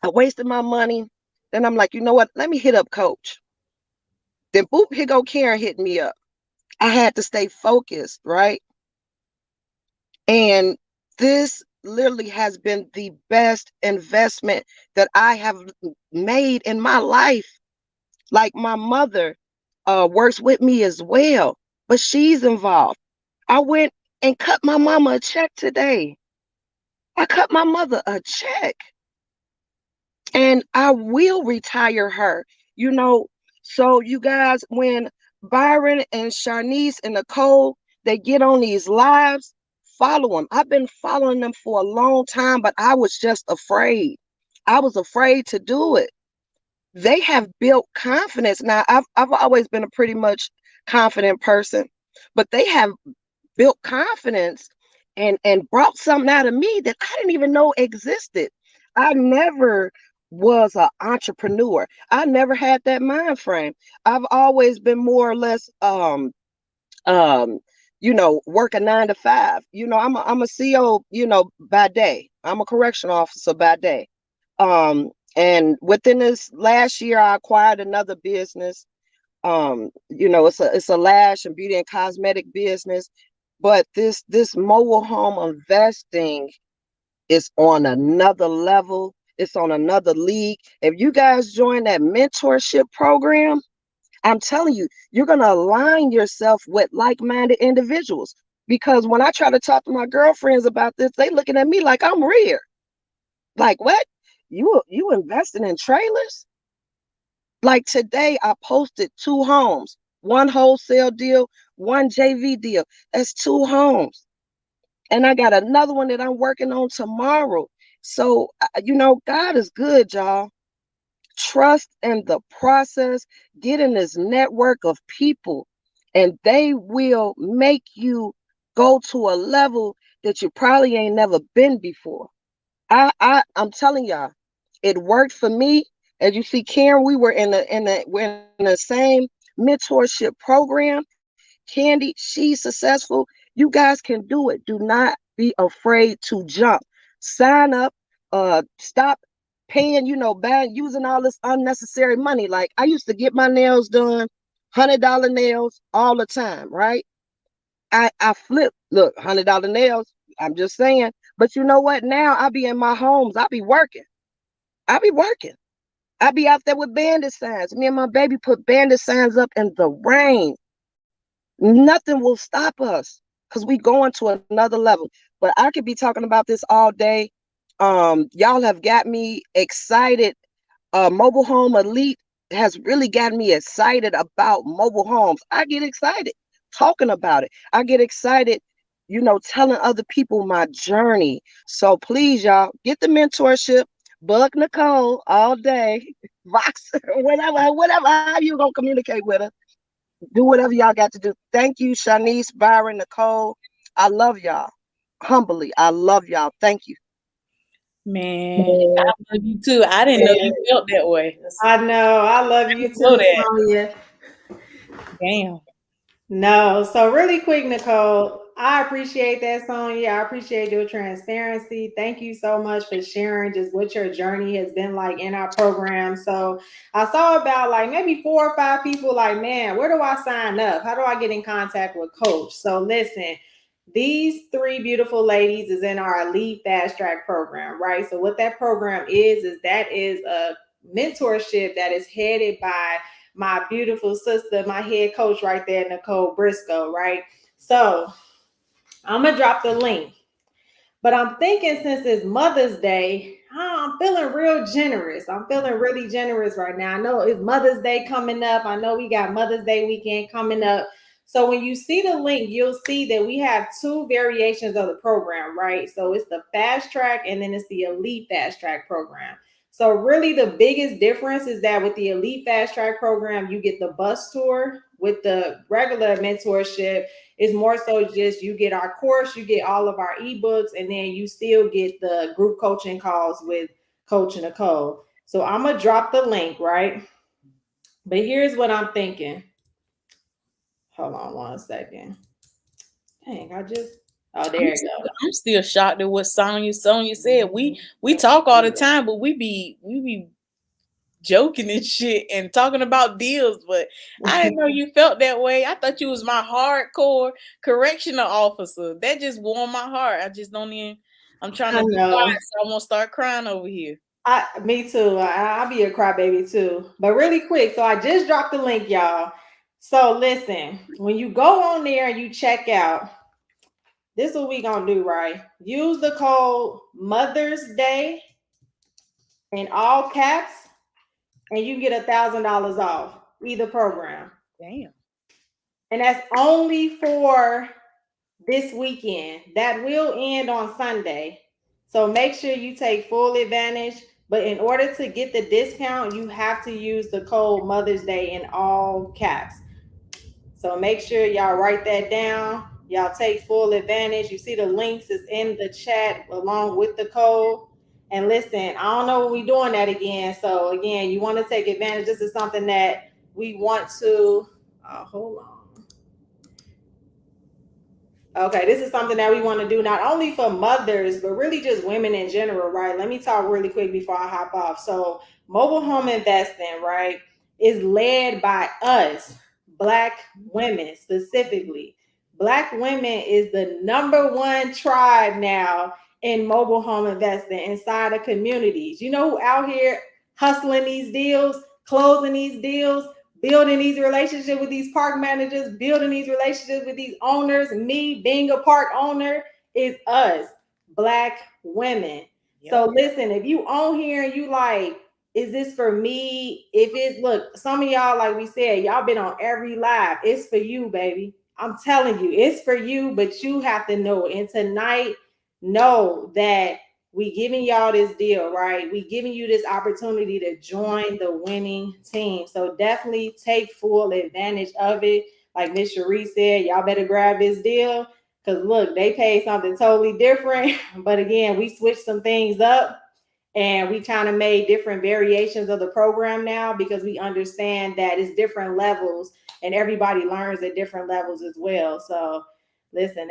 I wasted my money. Then I'm like, you know what? Let me hit up Coach. Then boop, here go Karen hitting me up. I had to stay focused, right? And this literally has been the best investment that I have made in my life. Like, my mother works with me as well, but she's involved. I went and cut my mama a check today. I cut my mother a check, and I will retire her. So you guys, when Byron and Sharnice and Nicole, they get on these lives, follow them. I've been following them for a long time, but I was just afraid. I was afraid to do it. They have built confidence. Now, I've always been a pretty much confident person, but they have built confidence and brought something out of me that I didn't even know existed. I never was an entrepreneur. I never had that mind frame. I've always been more or less work a 9 to 5. I'm a CEO, by day. I'm a correction officer by day. And within this last year, I acquired another business. It's a lash and beauty and cosmetic business. But this mobile home investing is on another level. It's on another league. If you guys join that mentorship program, I'm telling you, you're going to align yourself with like-minded individuals. Because when I try to talk to my girlfriends about this, they looking at me like I'm weird. Like, what? You investing in trailers? Like, today, I posted 2 homes, one wholesale deal, one JV deal. That's 2 homes. And I got another one that I'm working on tomorrow. So, God is good, y'all. Trust in the process. Get in this network of people, and they will make you go to a level that you probably ain't never been before. I'm telling y'all, it worked for me. As you see, Karen, we're in the same mentorship program. Candy, she's successful. You guys can do it. Do not be afraid to jump. Sign up. Stop paying, using all this unnecessary money. Like, I used to get my nails done, $100 nails all the time, right? I flip, look, $100 nails. I'm just saying. But you know what? Now I be in my homes. I be working. I be out there with bandit signs. Me and my baby put bandit signs up in the rain. Nothing will stop us because we going to another level. But I could be talking about this all day. Y'all have got me excited. Mobile Home Elite has really gotten me excited about mobile homes. I get excited talking about it. I get excited, telling other people my journey. So please, y'all, get the mentorship. Bug Nicole all day. Vox, whatever, how you gonna communicate with her? Do whatever y'all got to do. Thank you, Shanice, Byron, Nicole. I love y'all. Humbly, I love y'all. Thank you. Man, I love you too. I didn't know you felt that way. I know. I love you know too, that. Sonia. Damn. No, so really quick, Nicole, I appreciate that, Sonia. I appreciate your transparency. Thank you so much for sharing just what your journey has been like in our program. So I saw about like maybe 4 or 5 people like, man, where do I sign up? How do I get in contact with Coach? So listen, these 3 beautiful ladies is in our Elite Fast Track program, right? So what that program is that is a mentorship that is headed by my beautiful sister, my head coach right there, Nicole Briscoe, right? So I'm gonna drop the link. But I'm thinking since it's Mother's Day, I'm feeling real generous. I'm feeling really generous right now. I know it's Mother's Day coming up. I know we got Mother's Day weekend coming up. So when you see the link, you'll see that we have 2 variations of the program, right? So it's the fast track and then it's the elite fast track program. So really the biggest difference is that with the elite fast track program, you get the bus tour. With the regular mentorship, it's more so just you get our course, you get all of our ebooks, and then you still get the group coaching calls with Coach Nicole. So I'm gonna drop the link, right? But here's what I'm thinking. Hold on 1 second. Dang, there you go. I'm still shocked at what Sonya said. We talk all the time, but we be joking and shit and talking about deals, but I didn't know you felt that way. I thought you was my hardcore correctional officer. That just warmed my heart. I just don't even. I'm trying to be quiet, so I won't start crying over here. Me too. I'll be a crybaby too. But really quick, so I just dropped the link, y'all. So listen, when you go on there and you check out, this is what we gonna do, right? Use the code Mother's Day in all caps, and you get $1,000 off either program. Damn. And that's only for this weekend. That will end on Sunday. So make sure you take full advantage. But in order to get the discount, you have to use the code Mother's Day in all caps. So make sure y'all write that down. Y'all take full advantage. You see the links is in the chat along with the code. And listen, I don't know when we're doing that again. So again, you want to take advantage. This is something that we want to, hold on. Okay, this is something that we want to do not only for mothers, but really just women in general, right? Let me talk really quick before I hop off. So mobile home investing, right, is led by us, Black women specifically. Black women is the #1 tribe now in mobile home investing inside of communities. You know who out here hustling these deals, closing these deals, building these relationships with these park managers, building these relationships with these owners, me being a park owner, is us, Black women. Yep. So listen, if you on here and you like, is this for me? If it's, look, some of y'all, like we said, y'all been on every live. It's for you, baby. I'm telling you, it's for you, but you have to know. And tonight, know that we giving y'all this deal, right? We giving you this opportunity to join the winning team. So definitely take full advantage of it. Like Miss Cherie said, y'all better grab this deal because look, they paid something totally different. But again, we switched some things up and we kind of made different variations of the program now because we understand that it's different levels and everybody learns at different levels as well. So listen,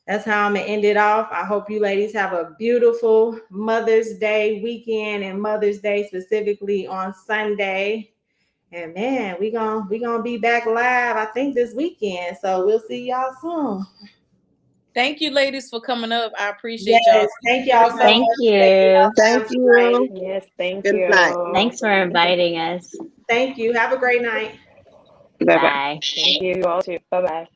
that's how I'm gonna end it off. I hope you ladies have a beautiful Mother's Day weekend and Mother's Day specifically on Sunday. And man, we gonna be back live, I think, this weekend. So we'll see y'all soon. Thank you, ladies, for coming up. I appreciate y'all. Thank y'all so Thank much. you. Thank you. Yes, thank Good you. night. Thanks for inviting us. Thank you. Have a great night. Bye-bye. Bye. Thank you all too. Bye-bye.